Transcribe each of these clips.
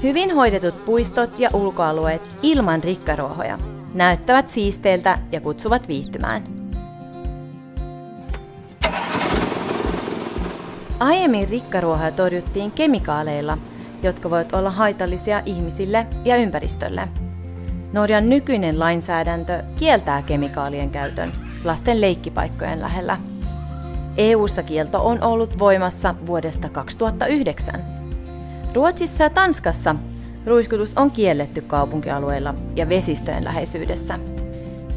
Hyvin hoidetut puistot ja ulkoalueet ilman rikkaruohoja näyttävät siisteiltä ja kutsuvat viihtymään. Aiemmin rikkaruohoja torjuttiin kemikaaleilla, jotka voivat olla haitallisia ihmisille ja ympäristölle. Norjan nykyinen lainsäädäntö kieltää kemikaalien käytön lasten leikkipaikkojen lähellä. EU:ssa kielto on ollut voimassa vuodesta 2009. Ruotsissa ja Tanskassa ruiskutus on kielletty kaupunkialueilla ja vesistöjen läheisyydessä.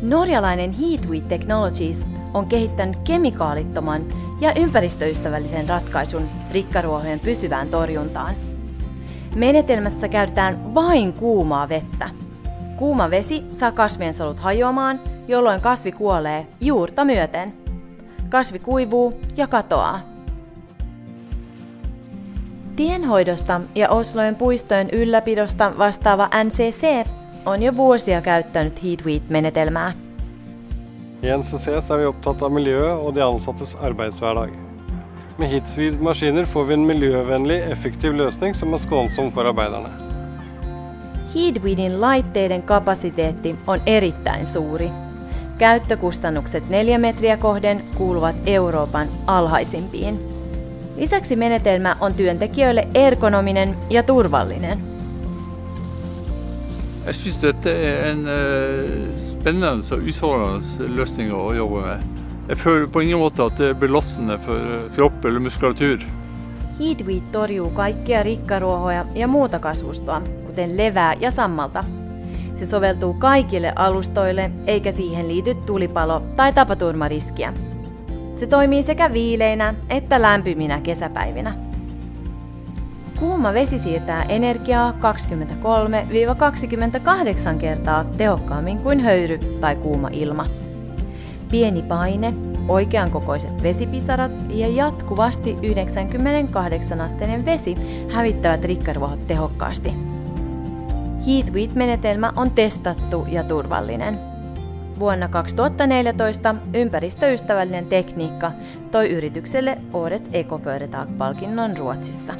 Norjalainen Heatweed Technologies on kehittänyt kemikaalittoman ja ympäristöystävällisen ratkaisun rikkaruohojen pysyvään torjuntaan. Menetelmässä käytetään vain kuumaa vettä. Kuuma vesi saa kasvien solut hajoamaan, jolloin kasvi kuolee juurta myöten. Kasvi kuivuu ja katoaa. Tienhoidosta ja Oslojen puistojen ylläpidosta vastaava NCC on jo vuosia käyttänyt Heatweed-menetelmää. I NCC er vi opptatt av miljøet og de ansattes arbeidshverdag. Med Heatweed-maskiner får vi en miljövänlig, effektiv lösning som är skånsom för arbetarna. Heatweedin laitteiden kapasiteetti on erittäin suuri. Käyttökustannukset 4 metriä kohden kuuluvat Euroopan alhaisimpiin. Lisäksi menetelmä on työntekijöille ergonominen ja turvallinen. Jeg synes dette en spennende og utfordrende løsning å jobbe med. Jeg føler på ingen måte at det er belastende for kropp eller muskulatur. Heatweed torjuu kaikkia rikkaruohoja ja muuta kasvustoa, kuten levää ja sammalta. Se soveltuu kaikille alustoille, eikä siihen liity tulipalo- tai tapaturmariskiä. Se toimii sekä viileinä että lämpiminä kesäpäivinä. Kuuma vesi siirtää energiaa 23–28 kertaa tehokkaammin kuin höyry tai kuuma ilma. Pieni paine, oikean kokoiset vesipisarat ja jatkuvasti 98-asteinen vesi hävittävät rikkaruohot tehokkaasti. Heatweed-menetelmä on testattu ja turvallinen. Vuonna 2014 ympäristöystävällinen tekniikka toi yritykselle Årets Ecoföretag-palkinnon Ruotsissa.